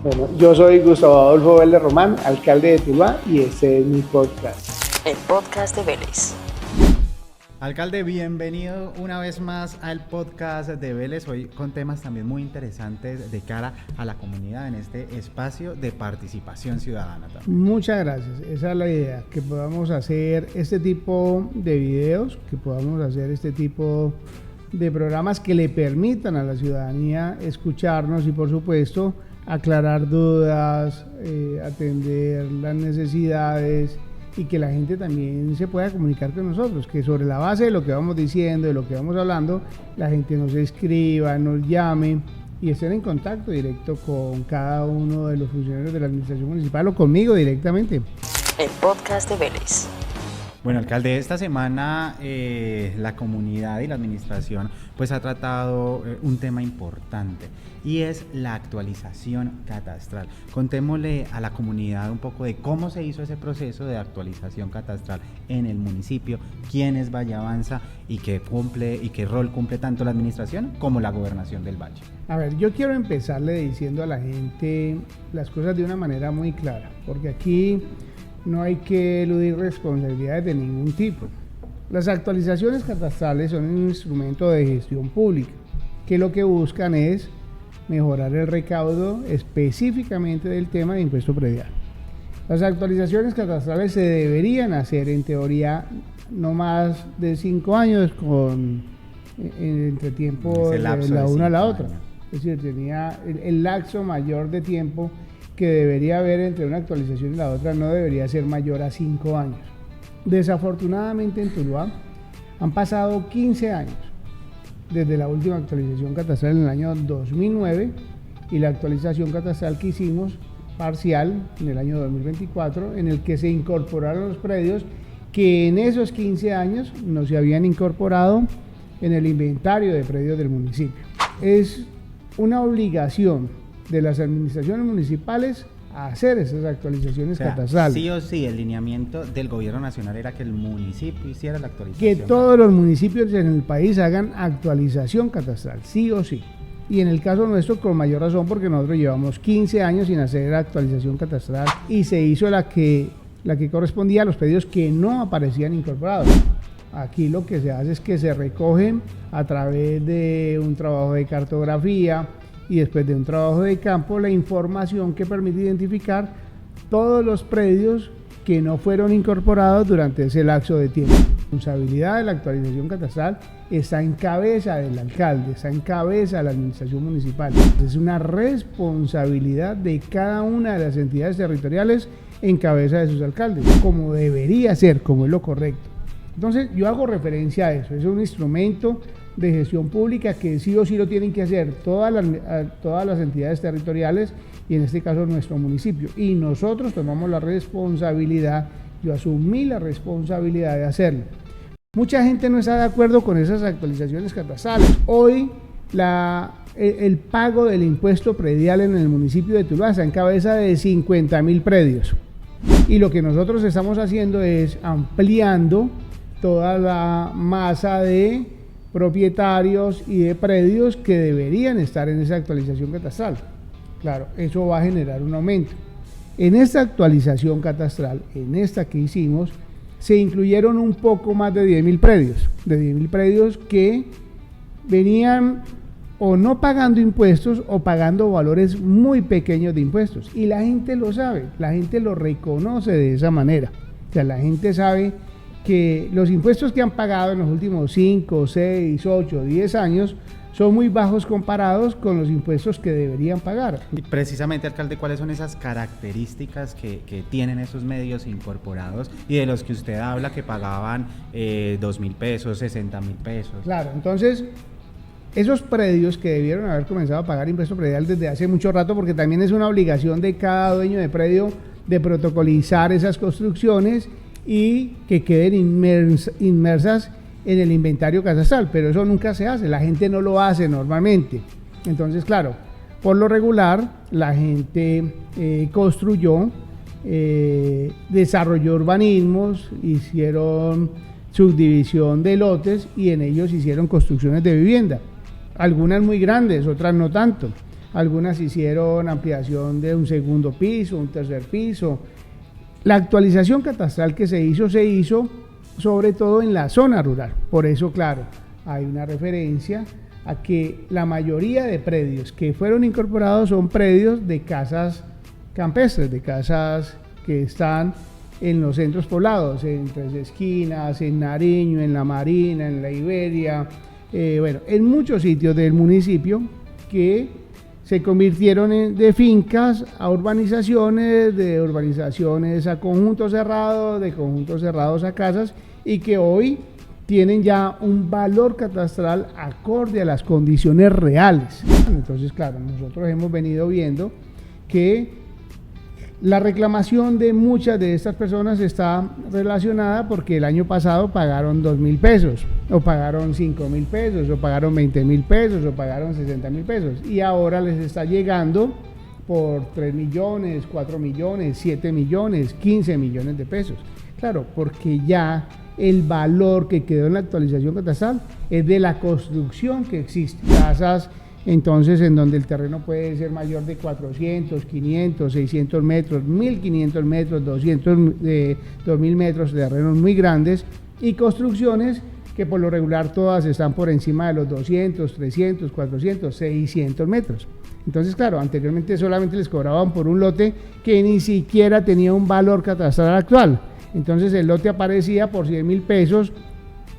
Bueno, yo soy Gustavo Adolfo Vélez Román, alcalde de Tuluá, y este es mi podcast. El podcast de Vélez. Alcalde, bienvenido una vez más al podcast de Vélez, hoy con temas también muy interesantes de cara a la comunidad en este espacio de participación ciudadana también. Muchas gracias, esa es la idea, que podamos hacer este tipo de videos, que podamos hacer este tipo de programas que le permitan a la ciudadanía escucharnos y por supuesto aclarar dudas, atender las necesidades y que la gente también se pueda comunicar con nosotros, que sobre la base de lo que vamos diciendo, de lo que vamos hablando, la gente nos escriba, nos llame y estén en contacto directo con cada uno de los funcionarios de la administración municipal o conmigo directamente. El podcast de Vélez. Bueno, alcalde, esta semana la comunidad y la administración pues ha tratado un tema importante y es la actualización catastral. Contémosle a la comunidad un poco de cómo se hizo ese proceso de actualización catastral en el municipio, quién es Valle Avanza y qué rol cumple tanto la administración como la gobernación del Valle. A ver, yo quiero empezarle diciendo a la gente las cosas de una manera muy clara, porque aquí no hay que eludir responsabilidades de ningún tipo. Las actualizaciones catastrales son un instrumento de gestión pública que lo que buscan es mejorar el recaudo específicamente del tema de impuesto predial. Las actualizaciones catastrales se deberían hacer en teoría no más de 5 años entre tiempo de la una a la otra. Es decir, tenía el lapso mayor de tiempo que debería haber entre una actualización y la otra no debería ser mayor a 5 años. Desafortunadamente en Tuluá han pasado 15 años desde la última actualización catastral en el año 2009 y la actualización catastral que hicimos parcial en el año 2024 en el que se incorporaron los predios que en esos 15 años no se habían incorporado en el inventario de predios del municipio. Es una obligación de las administraciones municipales a hacer esas actualizaciones catastrales. Sí o sí, el lineamiento del gobierno nacional era que el municipio hiciera la actualización. Que todos los municipios en el país hagan actualización catastral, sí o sí. Y en el caso nuestro, con mayor razón, porque nosotros llevamos 15 años sin hacer actualización catastral y se hizo la que correspondía a los pedidos que no aparecían incorporados. Aquí lo que se hace es que se recogen a través de un trabajo de cartografía y después de un trabajo de campo la información que permite identificar todos los predios que no fueron incorporados durante ese lapso de tiempo. La responsabilidad de la actualización catastral está en cabeza del alcalde, está en cabeza de la administración municipal. Es una responsabilidad de cada una de las entidades territoriales en cabeza de sus alcaldes, como debería ser, como es lo correcto. Entonces yo hago referencia a eso, es un instrumento de gestión pública que sí o sí lo tienen que hacer todas las entidades territoriales y en este caso nuestro municipio. Y nosotros tomamos la responsabilidad, yo asumí la responsabilidad de hacerlo. Mucha gente no está de acuerdo con esas actualizaciones catastrales. Hoy el pago del impuesto predial en el municipio de Tuluá está en cabeza de 50.000 predios. Y lo que nosotros estamos haciendo es ampliando toda la masa de propietarios y de predios que deberían estar en esa actualización catastral. Claro, eso va a generar un aumento. En esta actualización catastral, en esta que hicimos, se incluyeron un poco más de 10.000 predios que venían o no pagando impuestos o pagando valores muy pequeños de impuestos. Y la gente lo sabe, la gente lo reconoce de esa manera. O sea, la gente sabe que los impuestos que han pagado en los últimos 5, 6, 8, 10 años son muy bajos comparados con los impuestos que deberían pagar. Y precisamente, alcalde, ¿cuáles son esas características que tienen esos medios incorporados y de los que usted habla que pagaban 2.000 pesos, 60.000 pesos? Claro, entonces esos predios que debieron haber comenzado a pagar impuesto predial desde hace mucho rato, porque también es una obligación de cada dueño de predio de protocolizar esas construcciones y que queden inmersas en el inventario catastral, pero eso nunca se hace, la gente no lo hace normalmente. Entonces, claro, por lo regular, la gente construyó, desarrolló urbanismos, hicieron subdivisión de lotes y en ellos hicieron construcciones de vivienda, algunas muy grandes, otras no tanto. algunas hicieron ampliación de un segundo piso, un tercer piso. La actualización catastral que se hizo sobre todo en la zona rural. Por eso, claro, hay una referencia a que la mayoría de predios que fueron incorporados son predios de casas campestres, de casas que están en los centros poblados, en Tres Esquinas, en Nariño, en La Marina, en La Iberia, en muchos sitios del municipio que se convirtieron de fincas a urbanizaciones, de urbanizaciones a conjuntos cerrados, de conjuntos cerrados a casas, y que hoy tienen ya un valor catastral acorde a las condiciones reales. Entonces, claro, nosotros hemos venido viendo que la reclamación de muchas de estas personas está relacionada porque el año pasado pagaron 2.000 pesos, o pagaron 5.000 pesos, o pagaron 20.000 pesos, o pagaron 60.000 pesos, y ahora les está llegando por 3 millones, 4 millones, 7 millones, 15 millones de pesos. Claro, porque ya el valor que quedó en la actualización catastral es de la construcción que existe. Casas, entonces, en donde el terreno puede ser mayor de 400, 500, 600 metros, 1.500 metros, 2.000 metros, de terrenos muy grandes, y construcciones que por lo regular todas están por encima de los 200, 300, 400, 600 metros. Entonces, claro, anteriormente solamente les cobraban por un lote que ni siquiera tenía un valor catastral actual. Entonces el lote aparecía por 100.000 pesos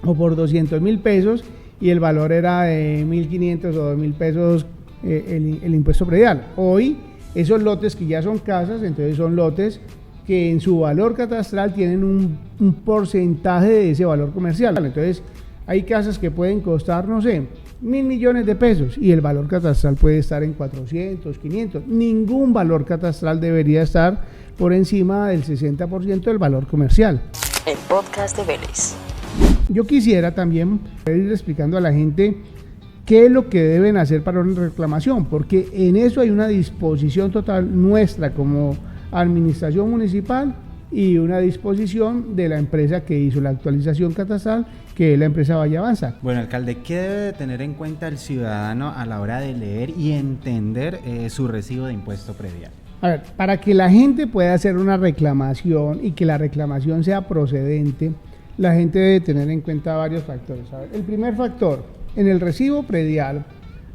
o por 200.000 pesos, y el valor era de 1.500 o 2.000 pesos el impuesto predial. Hoy esos lotes que ya son casas, entonces son lotes que en su valor catastral tienen un porcentaje de ese valor comercial. Entonces hay casas que pueden costar, no sé, 1.000 millones de pesos, y el valor catastral puede estar en 400, 500. Ningún valor catastral debería estar por encima del 60% del valor comercial. El podcast de Vélez. Yo quisiera también ir explicando a la gente qué es lo que deben hacer para una reclamación, porque en eso hay una disposición total nuestra como administración municipal y una disposición de la empresa que hizo la actualización catastral, que es la empresa Valle Avanza. Bueno, alcalde, ¿qué debe de tener en cuenta el ciudadano a la hora de leer y entender su recibo de impuesto predial? A ver, para que la gente pueda hacer una reclamación y que la reclamación sea procedente, la gente debe tener en cuenta varios factores. A ver, el primer factor, en el recibo predial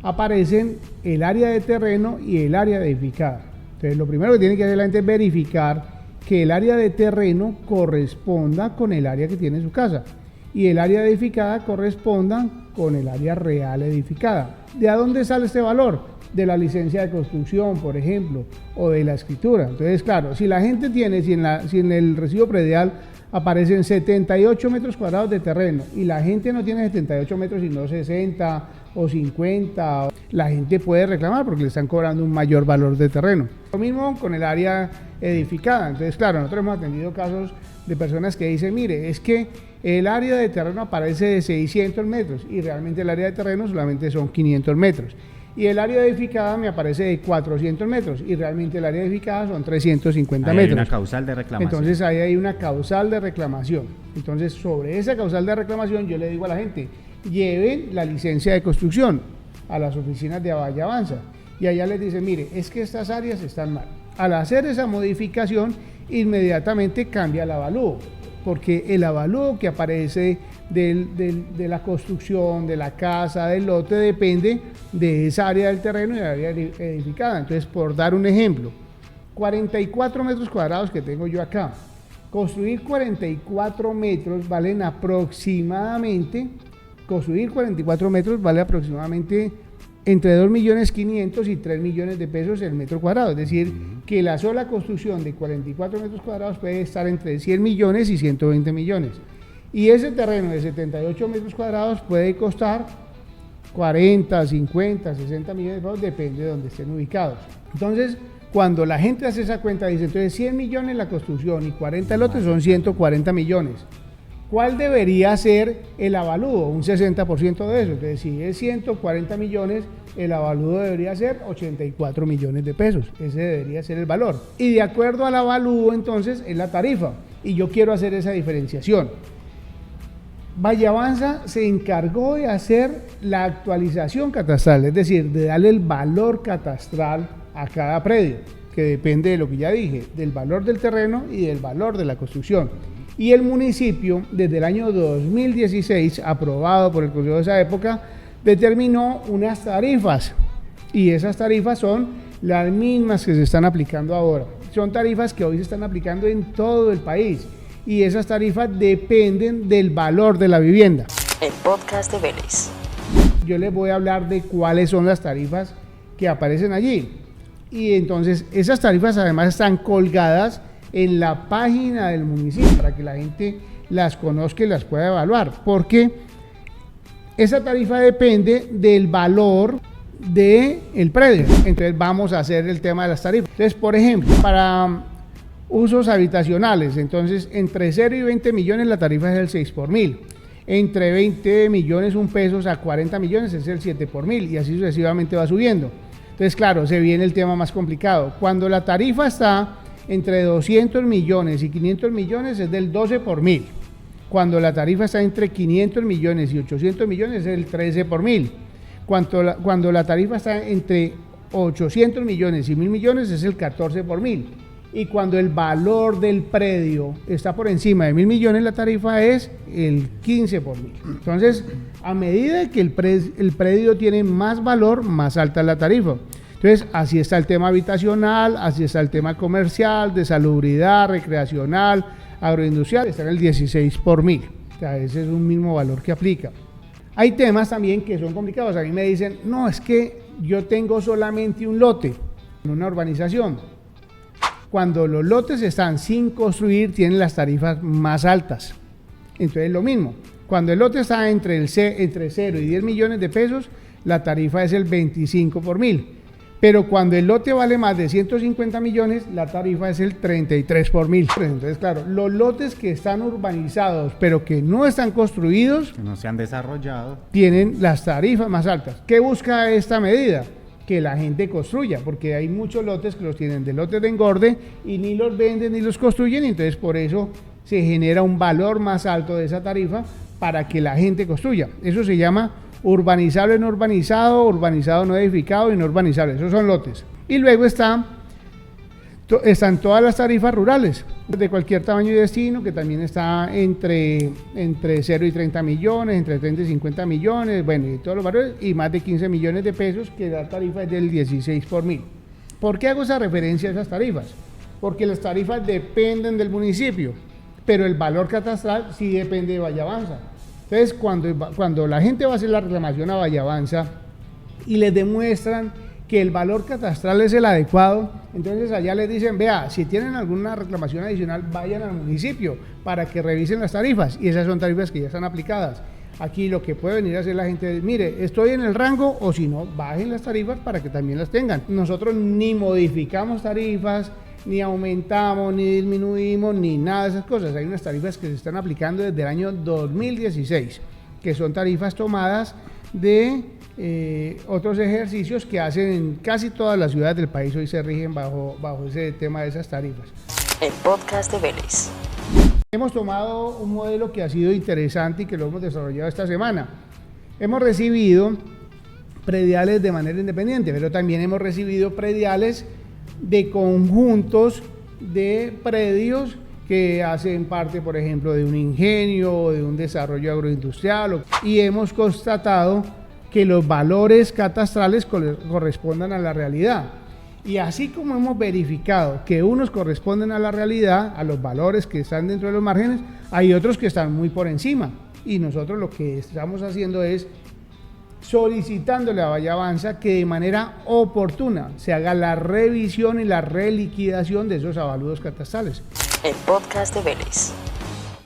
aparecen el área de terreno y el área edificada. Entonces, lo primero que tiene que hacer la gente es verificar que el área de terreno corresponda con el área que tiene su casa y el área edificada corresponda con el área real edificada. ¿De dónde sale este valor? De la licencia de construcción, por ejemplo, o de la escritura. Entonces, claro, si la gente tiene, si en el recibo predial aparecen 78 metros cuadrados de terreno y la gente no tiene 78 metros sino 60 o 50, la gente puede reclamar porque le están cobrando un mayor valor de terreno. Lo mismo con el área edificada. Entonces, claro, nosotros hemos atendido casos de personas que dicen, mire, es que el área de terreno aparece de 600 metros y realmente el área de terreno solamente son 500 metros. Y el área edificada me aparece de 400 metros y realmente el área edificada son 350 ahí metros. Hay una causal de reclamación. Entonces ahí hay una causal de reclamación. Entonces sobre esa causal de reclamación yo le digo a la gente, lleven la licencia de construcción a las oficinas de Valle Avanza y allá les dicen, mire, es que estas áreas están mal. Al hacer esa modificación inmediatamente cambia el avalúo, porque el avalúo que aparece de la construcción, de la casa, del lote, depende de esa área del terreno y de la área edificada. Entonces, por dar un ejemplo, 44 metros cuadrados que tengo yo acá, construir 44 metros valen aproximadamente, entre 2.500.000 y 3 millones de pesos el metro cuadrado. Es decir, que la sola construcción de 44 metros cuadrados puede estar entre 100 millones y 120 millones. Y ese terreno de 78 metros cuadrados puede costar 40, 50, 60 millones de pesos, depende de donde estén ubicados. Entonces, cuando la gente hace esa cuenta, dice, entonces 100 millones la construcción y 40 el otro, son 140 millones. ¿Cuál debería ser el avalúo? Un 60% de eso. Entonces, si es 140 millones, el avalúo debería ser 84 millones de pesos. Ese debería ser el valor. Y de acuerdo al avalúo, entonces, es la tarifa. Y yo quiero hacer esa diferenciación. Vallavanza se encargó de hacer la actualización catastral, es decir, de darle el valor catastral a cada predio, que depende de lo que ya dije, del valor del terreno y del valor de la construcción. Y el municipio, desde el año 2016, aprobado por el Consejo de esa época, determinó unas tarifas, y esas tarifas son las mismas que se están aplicando ahora. Son tarifas que hoy se están aplicando en todo el país, y esas tarifas dependen del valor de la vivienda. El podcast de Vélez. Yo les voy a hablar de cuáles son las tarifas que aparecen allí. Y entonces esas tarifas además están colgadas en la página del municipio para que la gente las conozca y las pueda evaluar, porque esa tarifa depende del valor del predio. Entonces vamos a hacer el tema de las tarifas. Entonces, por ejemplo, para usos habitacionales, entonces entre 0 y 20 millones la tarifa es el 6 por mil. Entre 20 millones un pesos a 40 millones es el 7 por mil, y así sucesivamente va subiendo. Entonces, claro, se viene el tema más complicado. Cuando la tarifa está entre 200 millones y 500 millones es del 12 por mil. Cuando la tarifa está entre 500 millones y 800 millones es el 13 por mil. Cuando la tarifa está entre 800 millones y 1.000 millones es el 14 por mil. Y cuando el valor del predio está por encima de 1.000 millones, la tarifa es el 15 por mil. Entonces, a medida que el predio tiene más valor, más alta es la tarifa. Entonces, así está el tema habitacional, así está el tema comercial, de salubridad, recreacional, agroindustrial, está en el 16 por mil. O sea, ese es un mismo valor que aplica. Hay temas también que son complicados. A mí me dicen, no, es que yo tengo solamente un lote en una urbanización. Cuando los lotes están sin construir, tienen las tarifas más altas. Entonces, lo mismo. Cuando el lote está entre 0 y 10 millones de pesos, la tarifa es el 25 por mil. Pero cuando el lote vale más de 150 millones, la tarifa es el 33 por mil. Entonces, claro, los lotes que están urbanizados, pero que no están construidos, que no se han desarrollado, tienen las tarifas más altas. ¿Qué busca esta medida? Que la gente construya, porque hay muchos lotes que los tienen de lotes de engorde y ni los venden ni los construyen, y entonces por eso se genera un valor más alto de esa tarifa para que la gente construya. Eso se llama urbanizable no urbanizado, urbanizado no edificado y no urbanizable. Esos son lotes. Y luego están todas las tarifas rurales de cualquier tamaño y destino, que también está entre 0 y 30 millones, entre 30 y 50 millones, bueno, y todos los valores, y más de 15 millones de pesos, que la tarifa es del 16 por mil. ¿Por qué hago esa referencia a esas tarifas? Porque las tarifas dependen del municipio, pero el valor catastral sí depende de Vallavanza. Entonces, cuando la gente va a hacer la reclamación a Vallavanza y les demuestran que el valor catastral es el adecuado, entonces allá les dicen, vea, si tienen alguna reclamación adicional, vayan al municipio para que revisen las tarifas, y esas son tarifas que ya están aplicadas. Aquí lo que puede venir a hacer la gente es, mire, estoy en el rango, o si no, bajen las tarifas para que también las tengan. Nosotros ni modificamos tarifas, ni aumentamos, ni disminuimos, ni nada de esas cosas. Hay unas tarifas que se están aplicando desde el año 2016, que son tarifas tomadas de otros ejercicios que hacen en casi todas las ciudades del país. Hoy se rigen bajo ese tema de esas tarifas. El podcast de Vélez. Hemos tomado un modelo que ha sido interesante y que lo hemos desarrollado esta semana. Hemos recibido prediales de manera independiente, pero también hemos recibido prediales de conjuntos de predios que hacen parte, por ejemplo, de un ingenio o de un desarrollo agroindustrial, y hemos constatado que los valores catastrales correspondan a la realidad. Y así como hemos verificado que unos corresponden a la realidad, a los valores que están dentro de los márgenes, hay otros que están muy por encima. Y nosotros lo que estamos haciendo es solicitándole a Vallavanza que de manera oportuna se haga la revisión y la reliquidación de esos avalúos catastrales. El podcast de Vélez.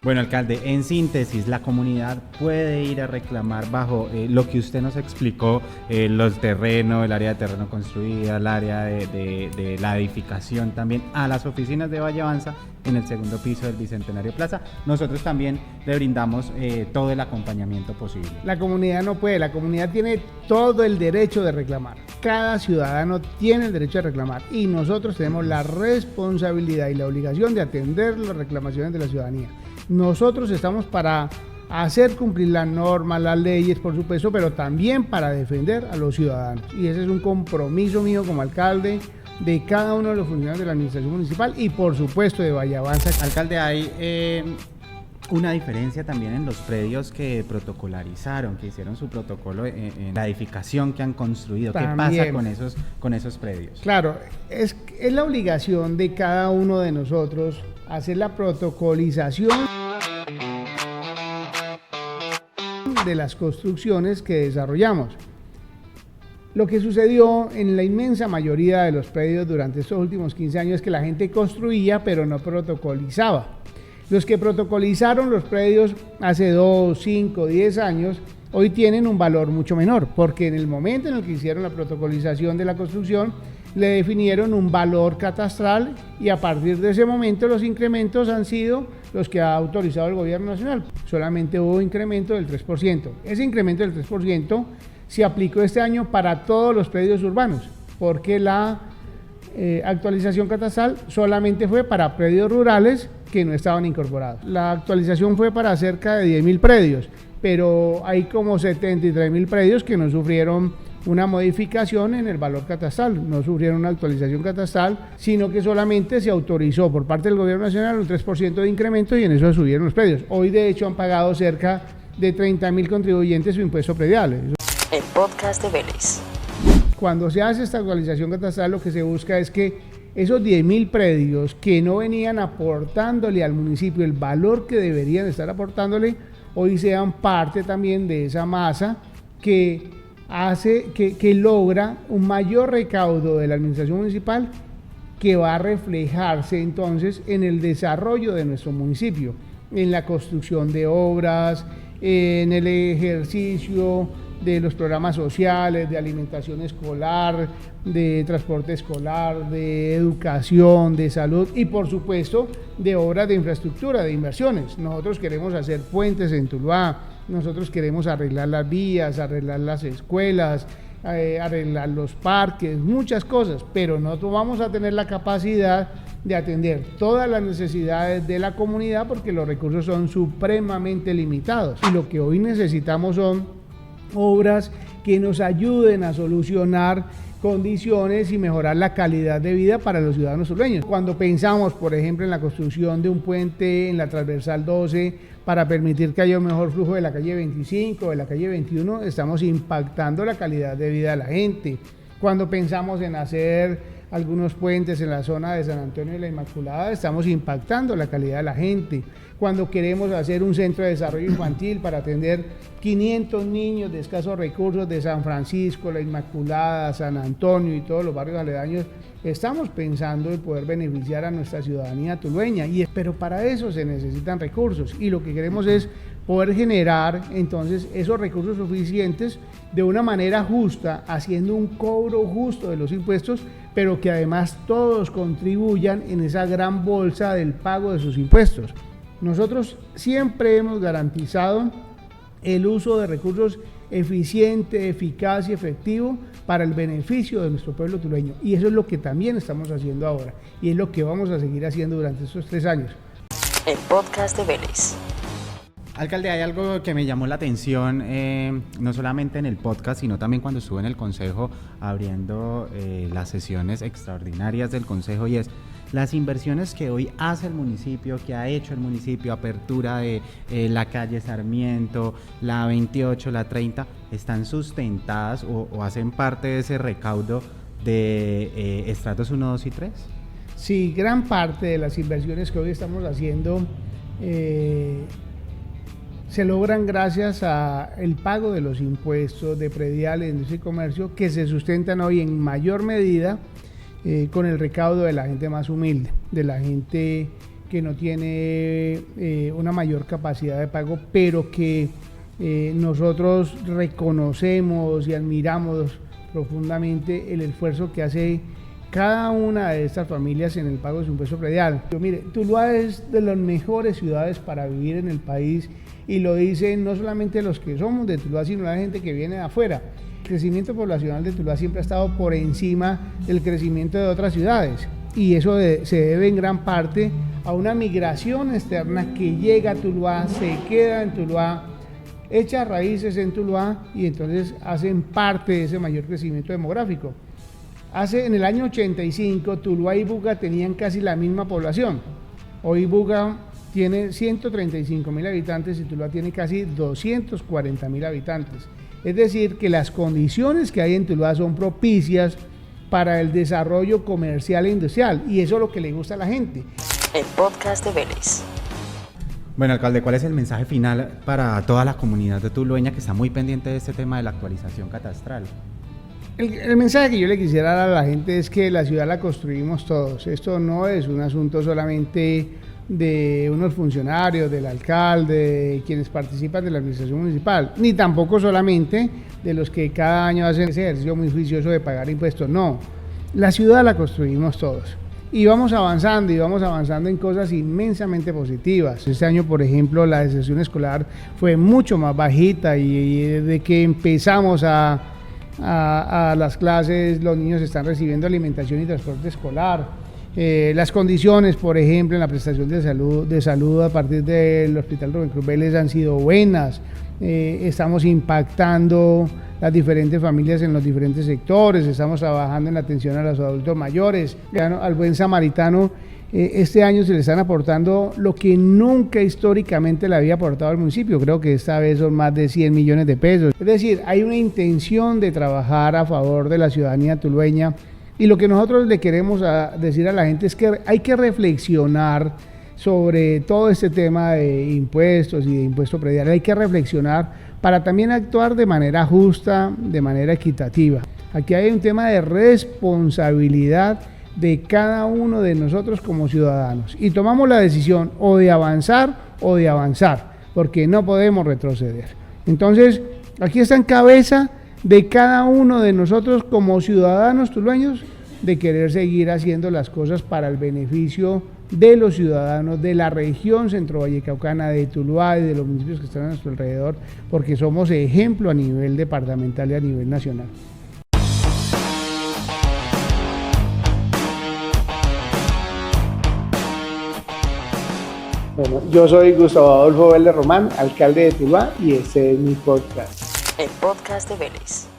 Bueno, alcalde, en síntesis, la comunidad puede ir a reclamar bajo lo que usted nos explicó, los terrenos, el área de terreno construida, el área de la edificación también, a las oficinas de Vallavanza en el segundo piso del Bicentenario Plaza. Nosotros también le brindamos todo el acompañamiento posible. La comunidad no puede, la comunidad tiene todo el derecho de reclamar. Cada ciudadano tiene el derecho de reclamar, y nosotros tenemos la responsabilidad y la obligación de atender las reclamaciones de la ciudadanía. Nosotros estamos para hacer cumplir las normas, las leyes, por supuesto, pero también para defender a los ciudadanos. Y ese es un compromiso mío como alcalde, de cada uno de los funcionarios de la administración municipal y por supuesto de Vallavanza. Alcalde, hay una diferencia también en los predios que protocolarizaron, que hicieron su protocolo en la edificación que han construido. También. ¿Qué pasa con esos predios? Claro, es la obligación de cada uno de nosotros hacer la protocolización de las construcciones que desarrollamos. Lo que sucedió en la inmensa mayoría de los predios durante estos últimos 15 años es que la gente construía pero no protocolizaba. Los que protocolizaron los predios hace 2, 5, 10 años hoy tienen un valor mucho menor, porque en el momento en el que hicieron la protocolización de la construcción le definieron un valor catastral y a partir de ese momento los incrementos han sido los que ha autorizado el gobierno nacional. Solamente hubo incremento del 3%. Ese incremento del 3% se aplicó este año para todos los predios urbanos, porque la actualización catastral solamente fue para predios rurales que no estaban incorporados. La actualización fue para cerca de 10.000 predios, pero hay como 73.000 predios que no sufrieron una modificación en el valor catastral, no sufrieron una actualización catastral, sino que solamente se autorizó por parte del gobierno nacional un 3% de incremento y en eso subieron los predios. Hoy de hecho han pagado cerca de 30.000 contribuyentes su impuesto predial. El podcast de Vélez. Cuando se hace esta actualización catastral, lo que se busca es que esos 10.000 predios que no venían aportándole al municipio el valor que deberían estar aportándole, hoy sean parte también de esa masa que hace, que logra un mayor recaudo de la administración municipal que va a reflejarse entonces en el desarrollo de nuestro municipio, en la construcción de obras, en el ejercicio de los programas sociales, de alimentación escolar, de transporte escolar, de educación, de salud y por supuesto de obras de infraestructura, de inversiones. Nosotros queremos hacer puentes en Tuluá, nosotros queremos arreglar las vías, arreglar las escuelas, arreglar los parques, muchas cosas, pero no vamos a tener la capacidad de atender todas las necesidades de la comunidad porque los recursos son supremamente limitados y lo que hoy necesitamos son obras que nos ayuden a solucionar condiciones y mejorar la calidad de vida para los ciudadanos tulueños. Cuando pensamos, por ejemplo, en la construcción de un puente en la transversal 12 para permitir que haya un mejor flujo de la calle 25 o de la calle 21, estamos impactando la calidad de vida de la gente. Cuando pensamos en hacer algunos puentes en la zona de San Antonio de la Inmaculada, estamos impactando la calidad de la gente. Cuando queremos hacer un centro de desarrollo infantil para atender 500 niños de escasos recursos de San Francisco, la Inmaculada, San Antonio y todos los barrios aledaños, estamos pensando en poder beneficiar a nuestra ciudadanía tulueña, pero para eso se necesitan recursos y lo que queremos es poder generar entonces esos recursos suficientes de una manera justa, haciendo un cobro justo de los impuestos, pero que además todos contribuyan en esa gran bolsa del pago de sus impuestos. Nosotros siempre hemos garantizado el uso de recursos eficiente, eficaz y efectivo para el beneficio de nuestro pueblo tulueño. Y eso es lo que también estamos haciendo ahora y es lo que vamos a seguir haciendo durante estos 3 años. El podcast de Vélez. Alcalde, hay algo que me llamó la atención, no solamente en el podcast, sino también cuando estuve en el Consejo abriendo las sesiones extraordinarias del Consejo, y es las inversiones que hoy hace el municipio, que ha hecho el municipio, apertura de la calle Sarmiento, la 28, la 30, están sustentadas o hacen parte de ese recaudo de estratos 1, 2 y 3. Sí, gran parte de las inversiones que hoy estamos haciendo se logran gracias al pago de los impuestos de prediales, industria y comercio, que se sustentan hoy en mayor medida con el recaudo de la gente más humilde, de la gente que no tiene una mayor capacidad de pago, pero que nosotros reconocemos y admiramos profundamente el esfuerzo que hace cada una de estas familias en el pago de su impuesto predial. Mire, Tuluá es de las mejores ciudades para vivir en el país y lo dicen no solamente los que somos de Tuluá, sino la gente que viene de afuera. El crecimiento poblacional de Tuluá siempre ha estado por encima del crecimiento de otras ciudades y eso se debe en gran parte a una migración externa que llega a Tuluá, se queda en Tuluá, echa raíces en Tuluá y entonces hacen parte de ese mayor crecimiento demográfico. En el año 85, Tuluá y Buga tenían casi la misma población. Hoy Buga tiene 135.000 habitantes y Tuluá tiene casi 240.000 habitantes. Es decir, que las condiciones que hay en Tuluá son propicias para el desarrollo comercial e industrial, y eso es lo que le gusta a la gente. El podcast de Vélez. Bueno, alcalde, ¿cuál es el mensaje final para toda la comunidad de tulueña que está muy pendiente de este tema de la actualización catastral? El mensaje que yo le quisiera dar a la gente es que la ciudad la construimos todos. Esto no es un asunto solamente de unos funcionarios, del alcalde, de quienes participan de la administración municipal, ni tampoco solamente de los que cada año hacen ese ejercicio muy juicioso de pagar impuestos. No, la ciudad la construimos todos. Y vamos avanzando en cosas inmensamente positivas. Este año, por ejemplo, la deserción escolar fue mucho más bajita y desde que empezamos a las clases, los niños están recibiendo alimentación y transporte escolar. Las condiciones, por ejemplo, en la prestación de salud a partir del Hospital Rubén Cruz Vélez han sido buenas. Estamos impactando las diferentes familias en los diferentes sectores, estamos trabajando en la atención a los adultos mayores, al buen samaritano. Este año se le están aportando lo que nunca históricamente le había aportado al municipio. Creo que esta vez son más de 100 millones de pesos. Es decir, hay una intención de trabajar a favor de la ciudadanía tulueña, y lo que nosotros le queremos decir a la gente es que hay que reflexionar sobre todo este tema de impuestos y de impuesto predial. Hay que reflexionar para también actuar de manera justa, de manera equitativa. Aquí hay un tema de responsabilidad de cada uno de nosotros como ciudadanos, y tomamos la decisión o de avanzar, porque no podemos retroceder. Entonces, aquí está en cabeza de cada uno de nosotros como ciudadanos tulueños de querer seguir haciendo las cosas para el beneficio de los ciudadanos de la región centro-vallecaucana, de Tuluá y de los municipios que están a nuestro alrededor, porque somos ejemplo a nivel departamental y a nivel nacional. Bueno, yo soy Gustavo Adolfo Vélez Román, alcalde de Tuluá, y este es mi podcast. El podcast de Vélez.